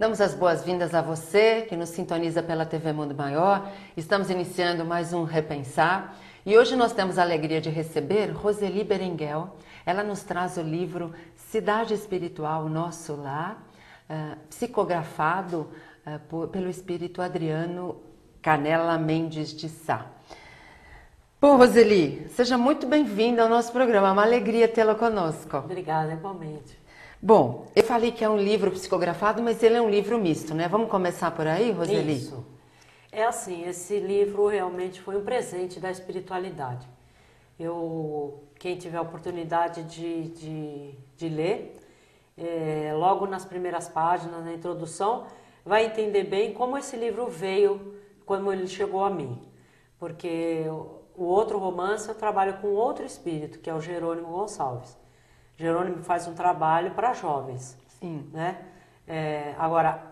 Damos as boas-vindas a você que nos sintoniza pela TV Mundo Maior. Estamos iniciando mais um Repensar e hoje nós temos a alegria de receber Roseli Berenguel. Ela nos traz o livro Cidade Espiritual, Nosso Lar, psicografado pelo espírito Adriano Canela Mendes de Sá. Bom, Roseli, seja muito bem-vinda ao nosso programa. É uma alegria tê-la conosco. Obrigada, igualmente. Bom, eu falei que é um livro psicografado, mas ele é um livro misto, né? Vamos começar por aí, Roseli? Isso. É assim, esse livro realmente foi um presente da espiritualidade. Quem tiver a oportunidade de ler, logo nas primeiras páginas, na introdução, vai entender bem como esse livro veio, como ele chegou a mim. Porque o outro romance eu trabalho com outro espírito, que é o Jerônimo Gonçalves. Jerônimo faz um trabalho para jovens. Sim. Né? Agora,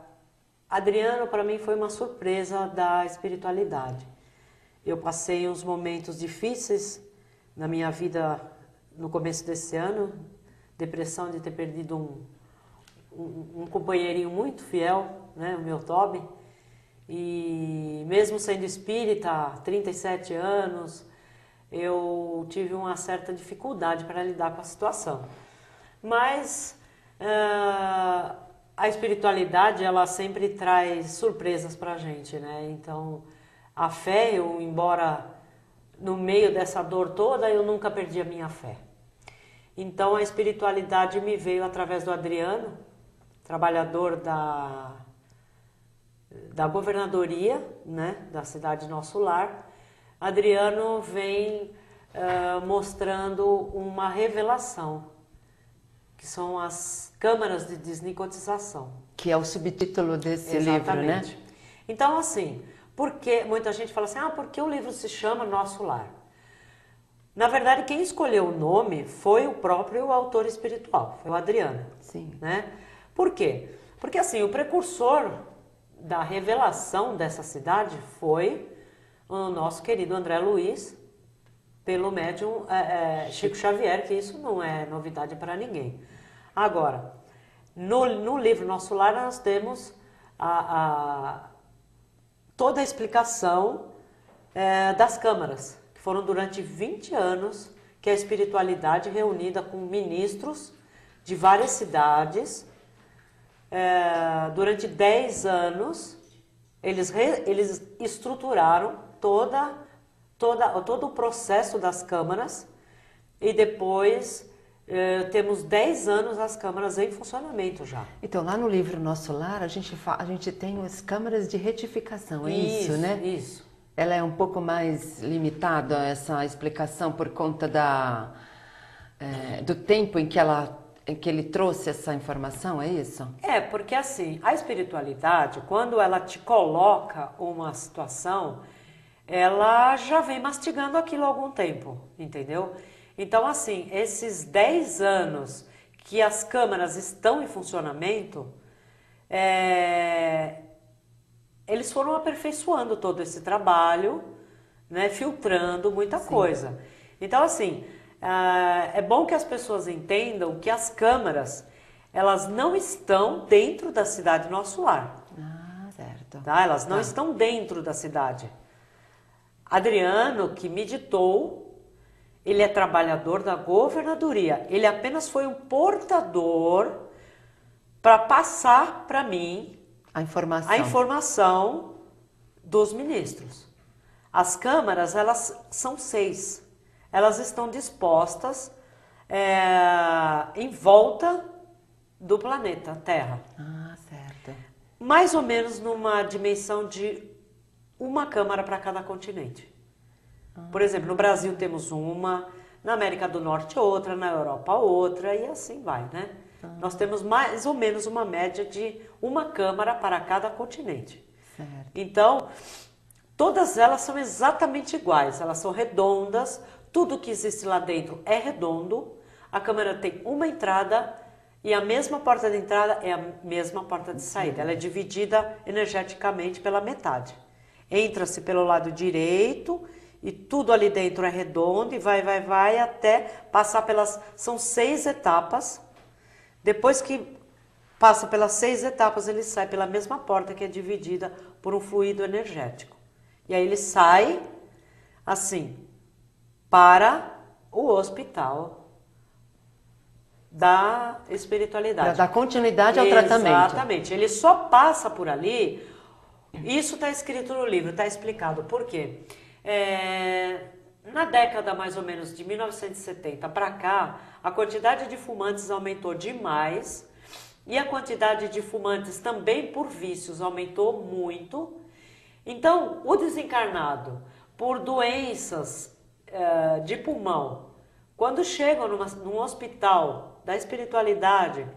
Adriano para mim foi uma surpresa da espiritualidade. Eu passei uns momentos difíceis na minha vida no começo desse ano, depressão de ter perdido um companheirinho muito fiel, né? O meu Toby. E mesmo sendo espírita há 37 anos, eu tive uma certa dificuldade para lidar com a situação. Mas a espiritualidade, ela sempre traz surpresas para a gente, né? Então, a fé, embora no meio dessa dor toda, eu nunca perdi a minha fé. Então, a espiritualidade me veio através do Adriano, trabalhador da governadoria, né, da cidade Nosso Lar. Adriano vem mostrando uma revelação, que são as câmaras de desnicotização. Que é o subtítulo desse Exatamente. livro, né? Então, assim, porque muita gente fala assim, por que o livro se chama Nosso Lar? Na verdade, quem escolheu o nome foi o próprio autor espiritual, foi o Adriano. Sim. Né? Por quê? Porque, assim, o precursor da revelação dessa cidade foi o nosso querido André Luiz, pelo médium Chico Xavier, que isso não é novidade para ninguém. Agora, no livro Nosso Lar nós temos toda a explicação das câmaras, que foram durante 20 anos que a espiritualidade reunida com ministros de várias cidades, durante 10 anos, eles estruturaram todo o processo das câmaras e depois temos 10 anos as câmaras em funcionamento já. Então, lá no livro Nosso Lar, a gente tem as câmaras de retificação, é isso, né? Isso. Ela é um pouco mais limitada, essa explicação, por conta do tempo em que ele trouxe essa informação, é isso? Porque assim, a espiritualidade, quando ela te coloca uma situação, ela já vem mastigando aquilo há algum tempo, entendeu? Então, assim, esses 10 anos que as câmaras estão em funcionamento, eles foram aperfeiçoando todo esse trabalho, né, filtrando muita coisa. Então, assim, é bom que as pessoas entendam que as câmaras, elas não estão dentro da cidade Nosso Lar. Certo. Tá? Elas não estão dentro da cidade. Adriano, que me ditou, ele é trabalhador da governadoria. Ele apenas foi um portador para passar para mim a informação dos ministros. As câmaras, elas são 6. Elas estão dispostas em volta do planeta Terra. Certo. Mais ou menos numa dimensão de uma câmara para cada continente. Por exemplo, no Brasil temos uma, na América do Norte outra, na Europa outra e assim vai, né? Nós temos mais ou menos uma média de uma câmara para cada continente. Certo. Então, todas elas são exatamente iguais, elas são redondas, tudo que existe lá dentro é redondo, a câmara tem uma entrada e a mesma porta de entrada é a mesma porta de saída. Ela é dividida energeticamente pela metade. Entra-se pelo lado direito e tudo ali dentro é redondo e vai até passar pelas... São 6 etapas. Depois que passa pelas 6 etapas, ele sai pela mesma porta que é dividida por um fluido energético. E aí ele sai, assim, para o hospital da espiritualidade. Para dar continuidade ao tratamento. Exatamente. Ele só passa por ali. Isso está escrito no livro, está explicado. Por quê? Na década mais ou menos de 1970 para cá, a quantidade de fumantes aumentou demais e a quantidade de fumantes também por vícios aumentou muito. Então, o desencarnado, por doenças de pulmão, quando chegam num hospital da espiritualidade,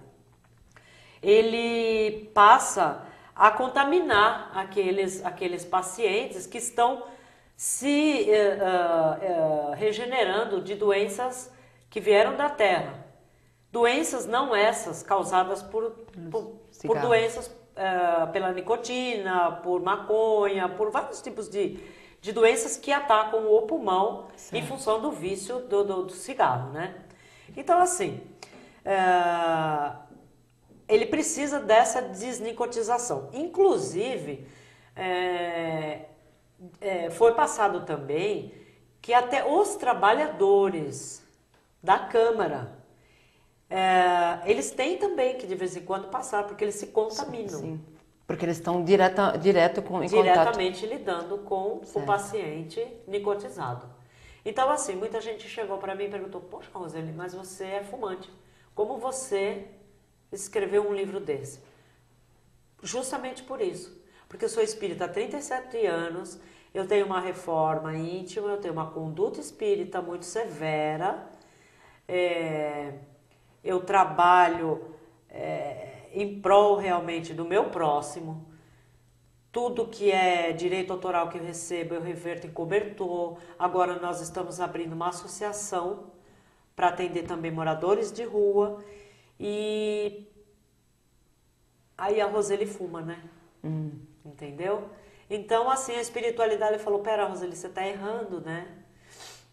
ele passa a contaminar aqueles pacientes que estão se regenerando de doenças que vieram da Terra. Doenças não essas causadas por doenças pela nicotina, por maconha, por vários tipos de doenças que atacam o pulmão, certo, em função do vício do cigarro, né? Então, assim, ele precisa dessa desnicotização. Inclusive, foi passado também que até os trabalhadores da Câmara, eles têm também que de vez em quando passar, porque eles se contaminam. Sim. Porque eles estão diretamente lidando com o paciente nicotizado. Então, assim, muita gente chegou para mim e perguntou: poxa, Roseli, mas você é fumante. Como você escreveu um livro desse? Justamente por isso. Porque eu sou espírita há 37 anos, eu tenho uma reforma íntima, eu tenho uma conduta espírita muito severa, eu trabalho em prol realmente do meu próximo. Tudo que é direito autoral que eu recebo, eu reverto em cobertor. Agora nós estamos abrindo uma associação para atender também moradores de rua. E aí a Roseli fuma, né? Entendeu? Então, assim, a espiritualidade falou: pera, Roseli, você está errando, né?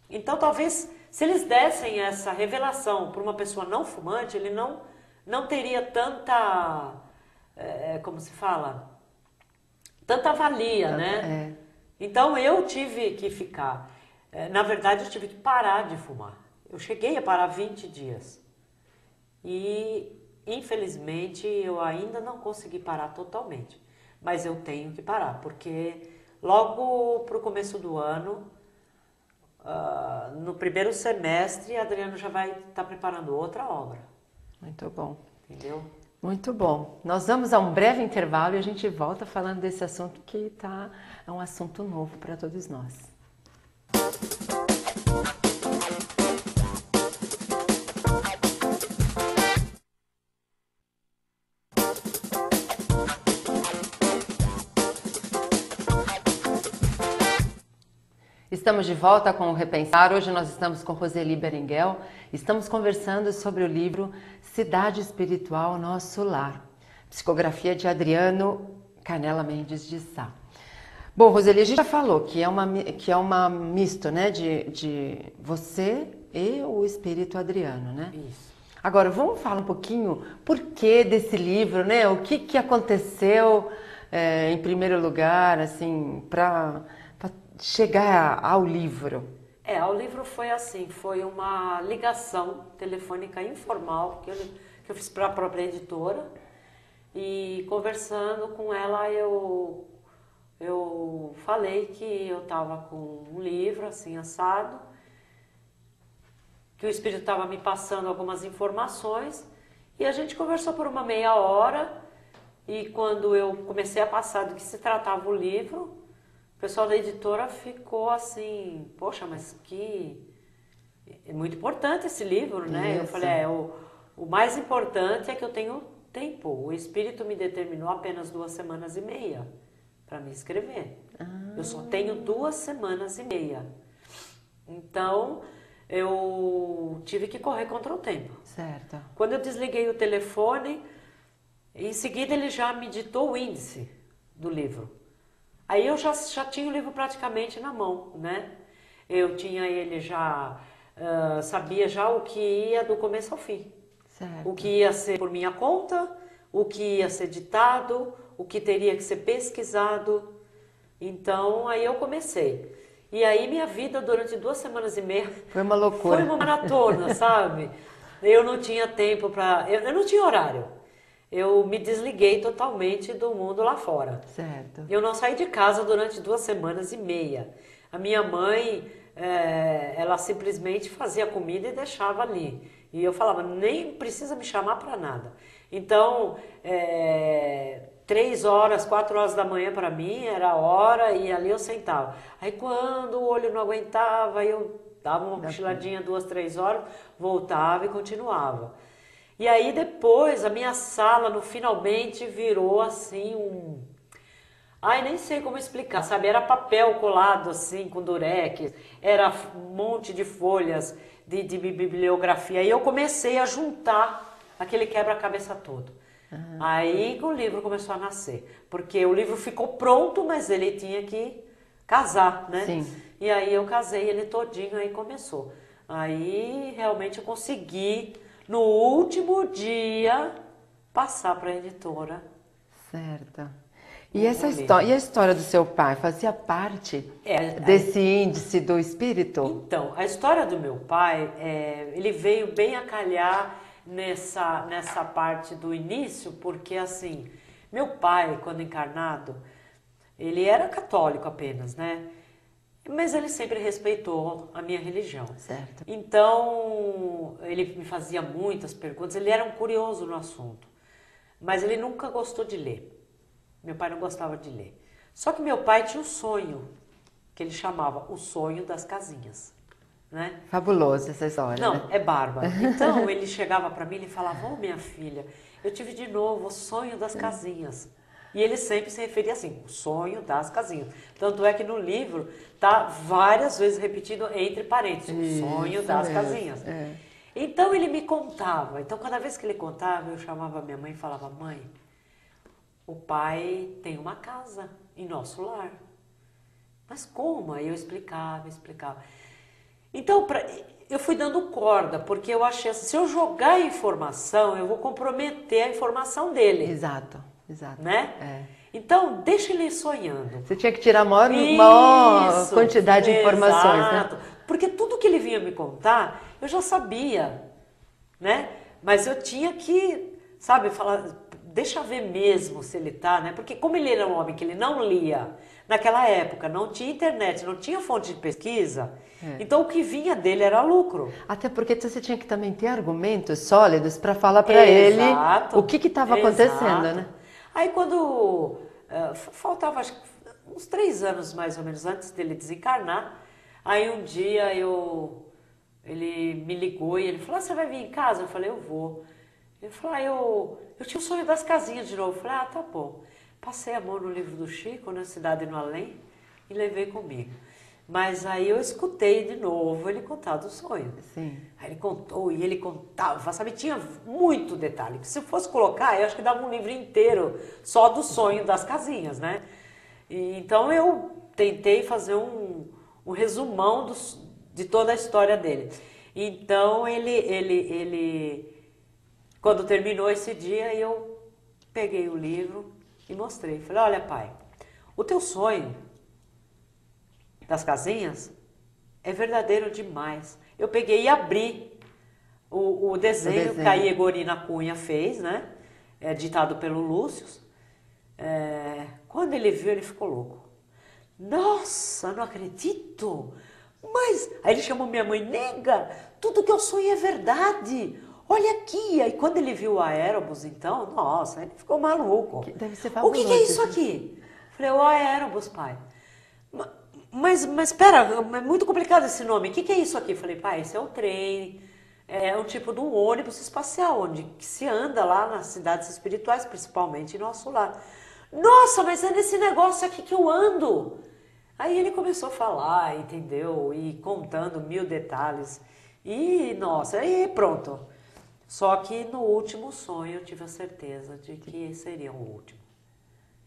Então, talvez, se eles dessem essa revelação para uma pessoa não fumante, ele não teria tanta, como se fala? Tanta valia, né? Então, eu tive que ficar, na verdade, eu tive que parar de fumar. Eu cheguei a parar 20 dias. E, infelizmente, eu ainda não consegui parar totalmente. Mas eu tenho que parar, porque logo para o começo do ano, no primeiro semestre, Adriano já vai estar preparando outra obra. Muito bom. Entendeu? Muito bom. Nós vamos a um breve intervalo e a gente volta falando desse assunto que é um assunto novo para todos nós. Estamos de volta com o Repensar. Hoje nós estamos com Roseli Berenguel. Estamos conversando sobre o livro Cidade Espiritual, Nosso Lar. Psicografia de Adriano Canela Mendes de Sá. Bom, Roseli, a gente já falou que é uma misto, né, de você e o espírito Adriano, né? Isso. Agora, vamos falar um pouquinho por que desse livro, né? O que aconteceu, em primeiro lugar, assim, para chegar ao livro? O livro foi assim, foi uma ligação telefônica informal que eu fiz para a própria editora, e conversando com ela eu falei que eu estava com um livro assim assado, que o espírito estava me passando algumas informações, e a gente conversou por uma meia hora, e quando eu comecei a passar do que se tratava o livro, o pessoal da editora ficou assim: poxa, mas é muito importante esse livro, né? Isso. Eu falei: o mais importante é que eu tenho tempo. O espírito me determinou apenas 2 semanas e meia para me escrever. Eu só tenho 2 semanas e meia. Então, eu tive que correr contra o tempo. Certo. Quando eu desliguei o telefone, em seguida ele já me ditou o índice do livro. Aí eu já tinha o livro praticamente na mão, né? Eu tinha ele já, sabia já o que ia do começo ao fim. Certo. O que ia ser por minha conta, o que ia ser ditado, o que teria que ser pesquisado. Então, aí eu comecei. E aí minha vida durante 2 semanas e meia Foi uma loucura. foi uma maratona, sabe? Eu não tinha tempo para... Eu não tinha horário. Eu me desliguei totalmente do mundo lá fora. Certo. Eu não saí de casa durante 2 semanas e meia. A minha mãe, ela simplesmente fazia comida e deixava ali. E eu falava, nem precisa me chamar para nada. Então, 3 horas, 4 horas da manhã para mim era a hora e ali eu sentava. Aí quando o olho não aguentava, eu dava uma cochiladinha 2, 3 horas, voltava e continuava. E aí depois a minha sala no finalmente virou assim um... Ai, nem sei como explicar, sabe? Era papel colado assim com durex, era um monte de folhas de bibliografia. E eu comecei a juntar aquele quebra-cabeça todo. Aí que o livro começou a nascer. Porque o livro ficou pronto, mas ele tinha que casar, né? Sim. E aí eu casei ele todinho, aí começou. Aí realmente eu consegui, no último dia, passar para a editora. Certo. E essa história, e a história do seu pai fazia parte desse índice do espírito? Então, a história do meu pai, ele veio bem a calhar nessa parte do início, porque assim, meu pai, quando encarnado, ele era católico apenas, né? Mas ele sempre respeitou a minha religião. Certo. Então, ele me fazia muitas perguntas, ele era um curioso no assunto, mas ele nunca gostou de ler. Meu pai não gostava de ler. Só que meu pai tinha um sonho, que ele chamava o sonho das casinhas, né? Fabuloso essa história, Não, né? é bárbaro. Então, ele chegava para mim e falava, ô minha filha, eu tive de novo o sonho das casinhas. E ele sempre se referia assim, o sonho das casinhas. Tanto é que no livro tá várias vezes repetido entre parênteses, o sonho das casinhas. É. Então ele me contava. Então cada vez que ele contava, eu chamava minha mãe e falava, mãe, o pai tem uma casa em nosso lar. Mas como? Aí eu explicava. Então eu fui dando corda, porque eu achei assim, se eu jogar a informação, eu vou comprometer a informação dele. Exato. Né? É. Então, deixa ele ir sonhando. Você tinha que tirar a maior quantidade de informações, exato. né? Porque tudo que ele vinha me contar, eu já sabia, né? Mas eu tinha que, sabe, falar, deixa ver mesmo se ele tá, né? Porque como ele era um homem que ele não lia, naquela época não tinha internet, não tinha fonte de pesquisa, então o que vinha dele era lucro. Até porque você tinha que também ter argumentos sólidos para falar para ele o que estava acontecendo, né? Aí quando faltava acho que uns 3 anos mais ou menos antes dele desencarnar, aí um dia ele me ligou e ele falou, você vai vir em casa? Eu falei, eu vou. Ele falou, eu tinha o sonho das casinhas de novo. Eu falei, tá bom. Passei a mão no livro do Chico, na Cidade no Além, e levei comigo. Mas aí eu escutei de novo ele contar do sonho. Sim. Aí ele contou e ele contava, sabe, tinha muito detalhe. Se eu fosse colocar, eu acho que dava um livro inteiro só do sonho das casinhas, né? Então eu tentei fazer um resumão de toda a história dele. Então quando terminou esse dia, eu peguei o livro e mostrei. Falei, olha pai, o teu sonho das casinhas é verdadeiro demais. Eu peguei e abri o desenho que a Iegorina Cunha fez, né? Ditado pelo Lúcio. Quando ele viu, ele ficou louco. Nossa, não acredito! Mas... Aí ele chamou minha mãe, nega, tudo que eu sonhei é verdade. Olha aqui. Aí quando ele viu o aerobus, então, nossa, ele ficou maluco. Deve ser o que é isso aqui? Falei, o aerobus, pai. Mas espera, é muito complicado esse nome. O que é isso aqui? Falei, pai, esse é o trem. É um tipo de um ônibus espacial, onde que se anda lá nas cidades espirituais, principalmente em nosso lar. Nossa, mas é nesse negócio aqui que eu ando. Aí ele começou a falar, entendeu? E contando 1000 detalhes. E, nossa, aí pronto. Só que no último sonho eu tive a certeza de que seria o último.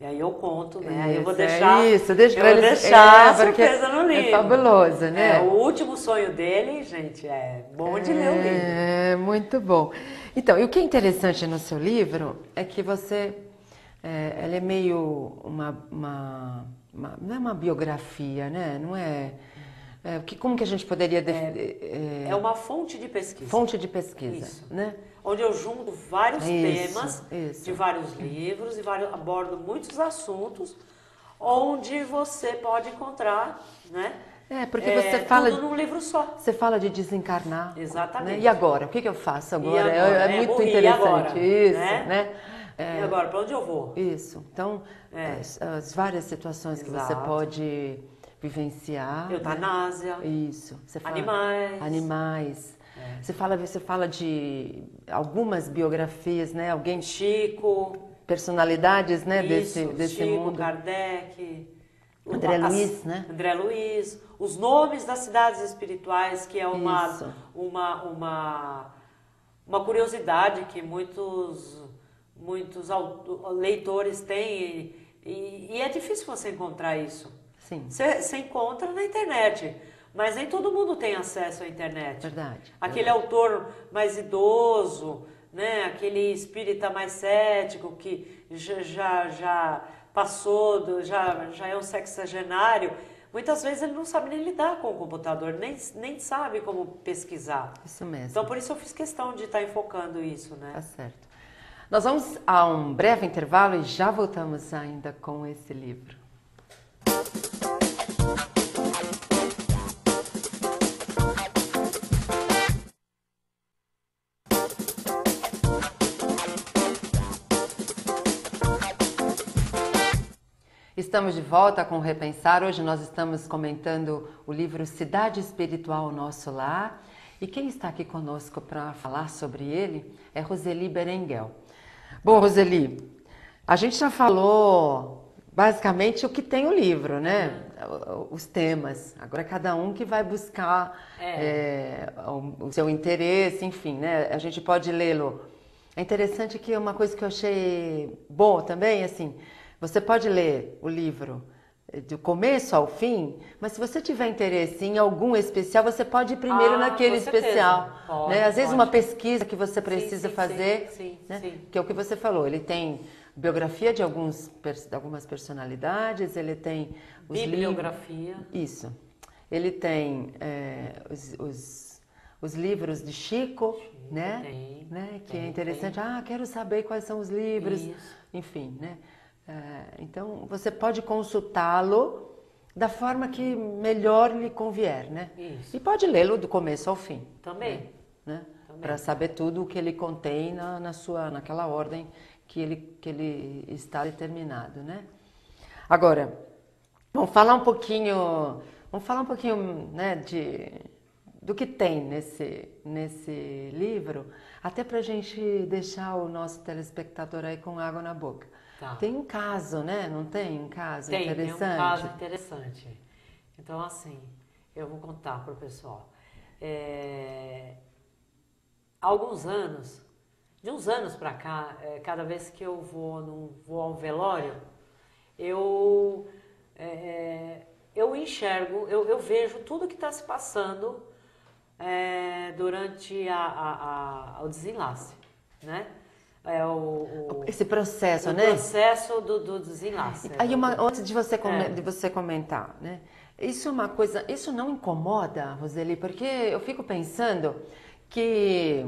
E aí eu conto, né? Aí eu vou deixar, deixa pra eles, deixar a surpresa no livro. É fabuloso, né? O último sonho dele, gente, é bom de ler o livro. É, muito bom. Então, e o que é interessante no seu livro é que você, ela é meio não é uma biografia, né? Não é, como que a gente poderia definir? É uma fonte de pesquisa. Fonte de pesquisa, Isso. né? Onde eu junto vários temas isso. de vários livros e abordo muitos assuntos, onde você pode encontrar, né? Porque você fala tudo num livro só. Você fala de desencarnar. Exatamente. Né? E agora? O que eu faço agora? Agora? É muito morri, interessante. agora, Isso, né? E agora, para onde eu vou? Isso. Então, as várias situações que você pode vivenciar. Eutanásia. Né? Isso. Você fala, animais. Você fala de algumas biografias, né? Alguém... Chico. Personalidades, né? Isso, desse Chico, mundo. Kardec. André Luiz, né? André Luiz. Os nomes das cidades espirituais, que é uma curiosidade que muitos leitores têm. E é difícil você encontrar isso. Sim. Você encontra na internet, mas nem todo mundo tem acesso à internet. Verdade. Aquele autor mais idoso, né? Aquele espírita mais cético que já passou, já é um sexagenário, muitas vezes ele não sabe nem lidar com o computador, nem sabe como pesquisar. Isso mesmo. Então, por isso eu fiz questão de estar enfocando isso, né? Tá certo. Nós vamos a um breve intervalo e já voltamos ainda com esse livro. Estamos de volta com o Repensar. Hoje nós estamos comentando o livro Cidade Espiritual Nosso Lar. E quem está aqui conosco para falar sobre ele é Roseli Berenguel. Bom, Roseli, a gente já falou basicamente o que tem o livro, né? Os temas. Agora cada um que vai buscar o seu interesse, enfim, né? A gente pode lê-lo. É interessante que uma coisa que eu achei boa também, assim... Você pode ler o livro do começo ao fim, mas se você tiver interesse em algum especial, você pode ir primeiro naquele especial. Pode, né? Às vezes uma pesquisa que você precisa fazer, sim, que é o que você falou, ele tem biografia de algumas personalidades, ele tem os bibliografia. Isso. Ele tem os livros de Chico, né? Que é interessante. Quero saber quais são os livros. Isso. Enfim, né? Então, você pode consultá-lo da forma que melhor lhe convier, né? Isso. E pode lê-lo do começo ao fim. Também. Né? Para saber tudo o que ele contém naquela ordem que ele está determinado, né? Agora, vamos falar um pouquinho, né, do que tem nesse livro, até para a gente deixar o nosso telespectador aí com água na boca. Tá. Tem um caso, né? Não tem um caso interessante? Tem um caso interessante. Então, assim, eu vou contar para o pessoal. De uns anos para cá, cada vez que eu vou a um velório, eu enxergo, eu vejo tudo que está se passando durante o desenlace, né? Esse processo, né? O processo do desenlace. Aí, antes de você comentar, né? Isso não incomoda, Roseli? Porque eu fico pensando que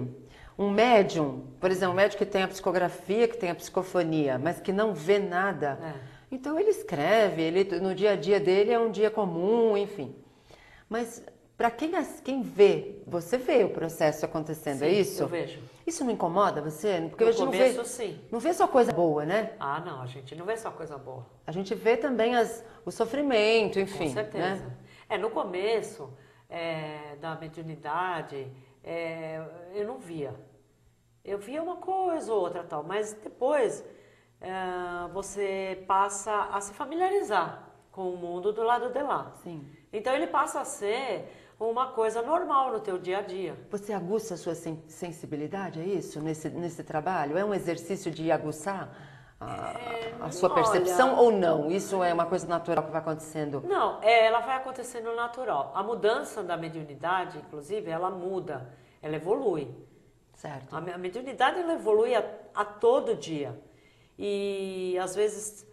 um médium, por exemplo, um médium que tem a psicografia, que tem a psicofonia, mas que não vê nada, então ele escreve, no dia a dia dele é um dia comum, enfim. Mas para quem vê, você vê o processo acontecendo, sim, é isso? Eu vejo. Isso não incomoda você? Porque no a gente começo, sim. Não vê só coisa boa, né? Ah, não, a gente não vê só coisa boa. A gente vê também o sofrimento, enfim. Com certeza. Né? No começo da mediunidade, eu não via. Eu via uma coisa ou outra tal, mas depois você passa a se familiarizar com o mundo do lado de lá. Sim. Então ele passa a ser uma coisa normal no teu dia a dia. Você aguça a sua sensibilidade, é isso? Nesse trabalho? É um exercício de aguçar a sua percepção ou não? Isso é uma coisa natural que vai acontecendo? Não, ela vai acontecendo natural. A mudança da mediunidade, inclusive, ela muda, ela evolui. Certo. A mediunidade ela evolui a todo dia. E às vezes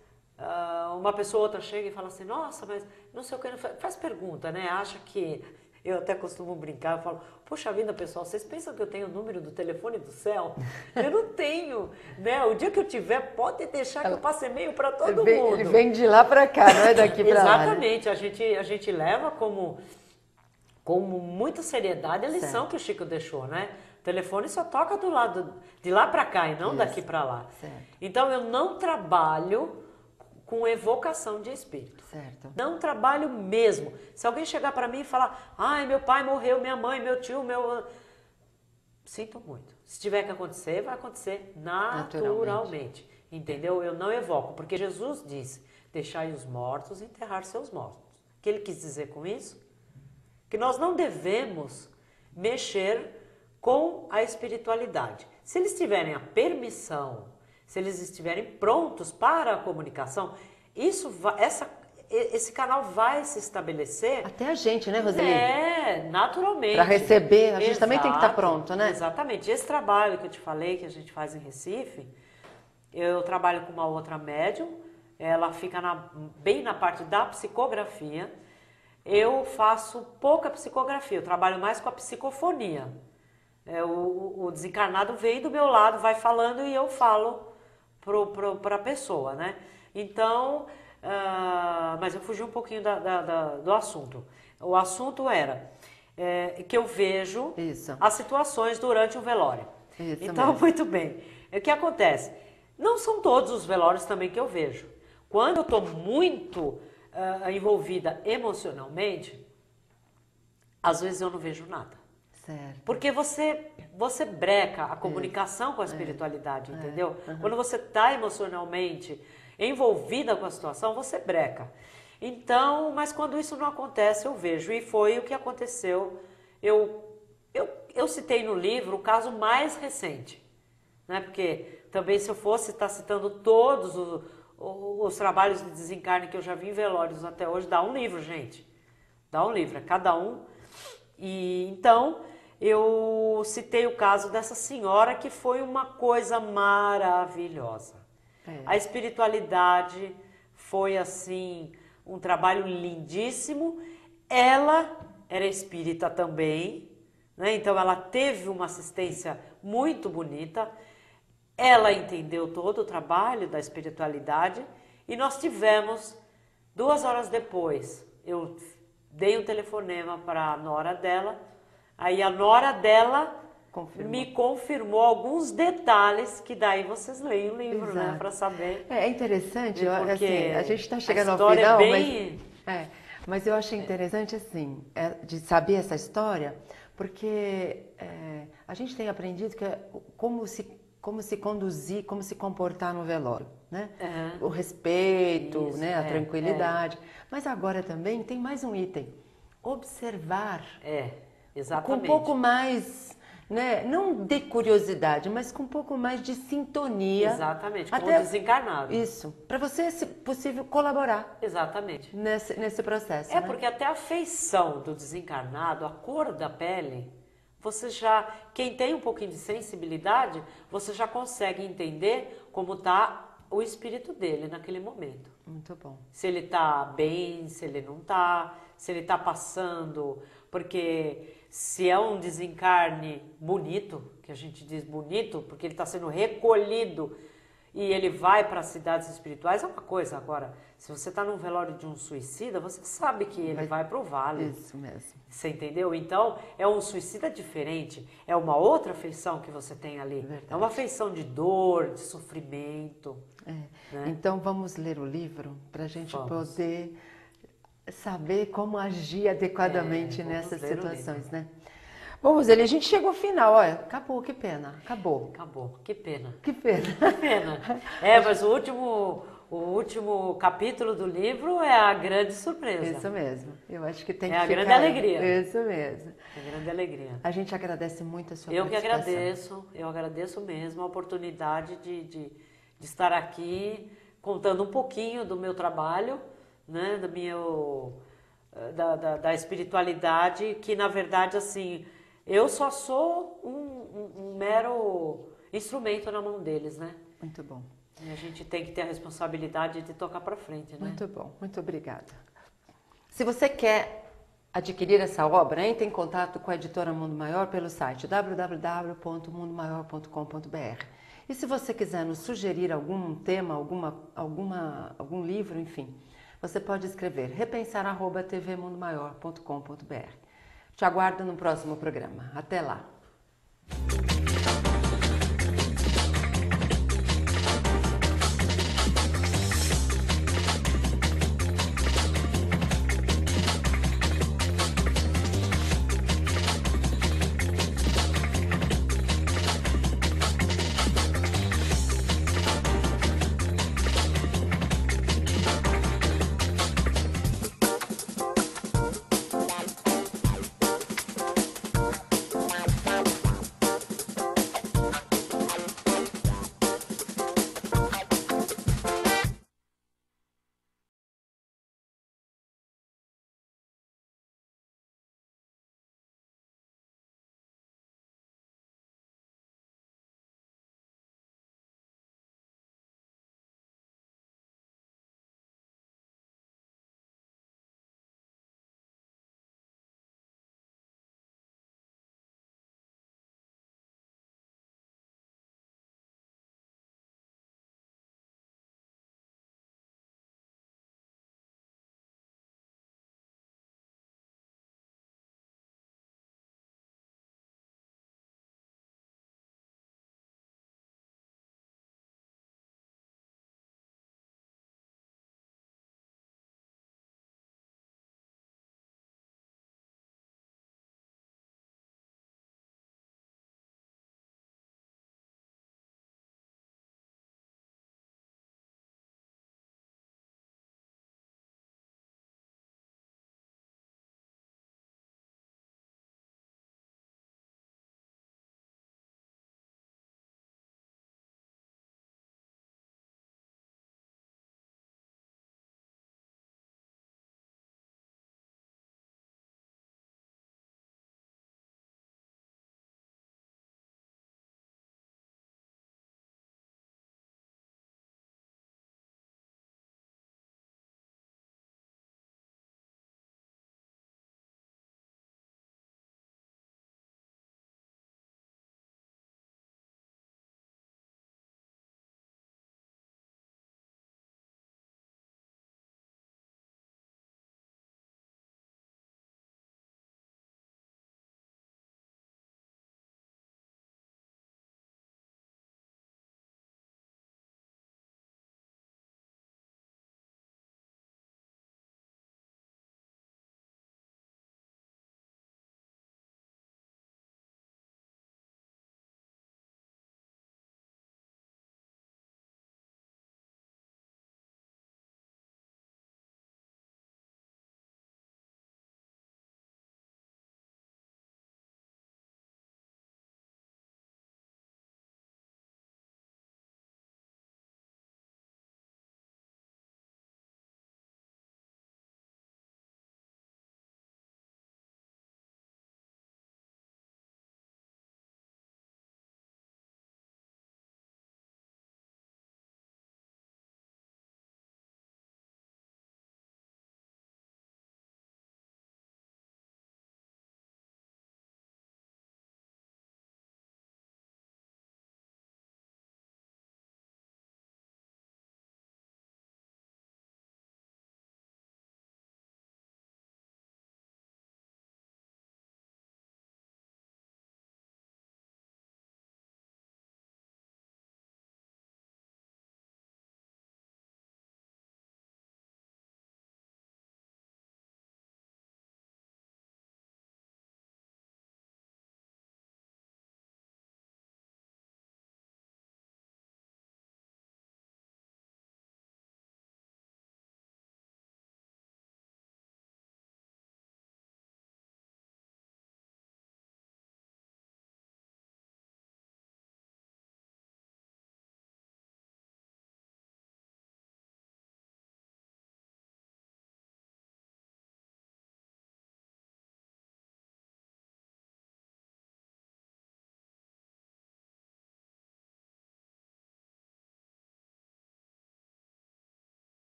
uma pessoa ou outra chega e fala assim, nossa, mas não sei o que, faz pergunta, né? Acha que... Eu até costumo brincar, eu falo, poxa vida, pessoal, vocês pensam que eu tenho o número do telefone do céu? Eu não tenho, né? O dia que eu tiver, pode deixar que eu passe e-mail para todo mundo. Ele vem de lá para cá, não é daqui para lá. Exatamente, né? a gente leva como muita seriedade a lição que o Chico deixou, né? O telefone só toca do lado, de lá para cá e não daqui para lá. Certo. Então eu não trabalho com evocação de espírito. Certo. Não trabalho mesmo. Se alguém chegar para mim e falar, ai, meu pai morreu, minha mãe, meu tio, sinto muito. Se tiver que acontecer, vai acontecer naturalmente. Entendeu? Eu não evoco, porque Jesus disse, deixai os mortos enterrar seus mortos. O que ele quis dizer com isso? Que nós não devemos mexer com a espiritualidade. Se eles tiverem a permissão, se eles estiverem prontos para a comunicação, esse canal vai se estabelecer. Até a gente, né, Roseli? Naturalmente. Para receber, a gente também tem que estar pronto, né? Exatamente. Esse trabalho que eu te falei, que a gente faz em Recife, eu trabalho com uma outra médium, ela fica bem na parte da psicografia. Eu faço pouca psicografia, eu trabalho mais com a psicofonia. O desencarnado vem do meu lado, vai falando e eu falo para a pessoa, né? Então, mas eu fugi um pouquinho do assunto. O assunto era que eu vejo as situações durante um velório. Isso então, mesmo. Muito bem. O que acontece? Não são todos os velórios também que eu vejo. Quando eu estou muito envolvida emocionalmente, às vezes eu não vejo nada. Certo. Porque você breca a comunicação com a espiritualidade, entendeu? Quando você está emocionalmente envolvida com a situação, você breca. Então, mas quando isso não acontece, eu vejo. E foi o que aconteceu. Eu citei no livro o caso mais recente, né? Porque também se eu fosse estar citando todos os trabalhos de desencarne que eu já vi em velórios até hoje, dá um livro, gente. Dá um livro, é cada um. E então eu citei o caso dessa senhora que foi uma coisa maravilhosa. A espiritualidade foi assim um trabalho lindíssimo. Ela era espírita também, né? Então ela teve uma assistência muito bonita. Ela entendeu todo o trabalho da espiritualidade e nós tivemos 2 horas depois. Eu dei um telefonema para a nora dela, aí a nora dela me confirmou alguns detalhes que daí vocês leem o livro, né, para saber. É interessante, assim, a gente está chegando ao final, mas eu achei interessante assim, de saber essa história, porque a gente tem aprendido que como se conduzir, como se comportar no velório, né? O respeito, né? A tranquilidade. Mas agora também tem mais um item. Observar. Exatamente. Com um pouco mais, né? Não de curiosidade, mas com um pouco mais de sintonia. Exatamente, como desencarnado. Isso. Para você, se possível, colaborar. Exatamente. Nesse processo. Porque até a feição do desencarnado, a cor da pele... quem tem um pouquinho de sensibilidade, você já consegue entender como está o espírito dele naquele momento. Muito bom. Se ele está bem, se ele não está, se ele está passando, porque se é um desencarne bonito, que a gente diz bonito, porque ele está sendo recolhido e ele vai para as cidades espirituais, é uma coisa. Agora, se você está num velório de um suicida, você sabe que ele vai para o vale. Isso mesmo. Você entendeu? Então, é um suicida diferente, é uma outra feição que você tem ali. Verdade. É uma feição de dor, de sofrimento. Né? Então, vamos ler o livro para a gente poder saber como agir adequadamente nessas situações, né? Bom, Roseli, a gente chegou ao final, olha, acabou, que pena, acabou. Que pena. Que pena. Que pena. Mas o último capítulo do livro é a grande surpresa. Isso mesmo, eu acho que tem que ficar... É a grande alegria. Isso mesmo. É a grande alegria. A gente agradece muito a sua participação. Eu agradeço mesmo a oportunidade de estar aqui contando um pouquinho do meu trabalho, né, da espiritualidade, que na verdade, assim... Eu só sou um mero instrumento na mão deles, né? Muito bom. E a gente tem que ter a responsabilidade de tocar para frente, né? Muito bom, muito obrigada. Se você quer adquirir essa obra, entre em contato com a editora Mundo Maior pelo site www.mundomaior.com.br. E se você quiser nos sugerir algum tema, algum livro, enfim, você pode escrever repensar@tvmundomaior.com.br. Te aguardo no próximo programa. Até lá!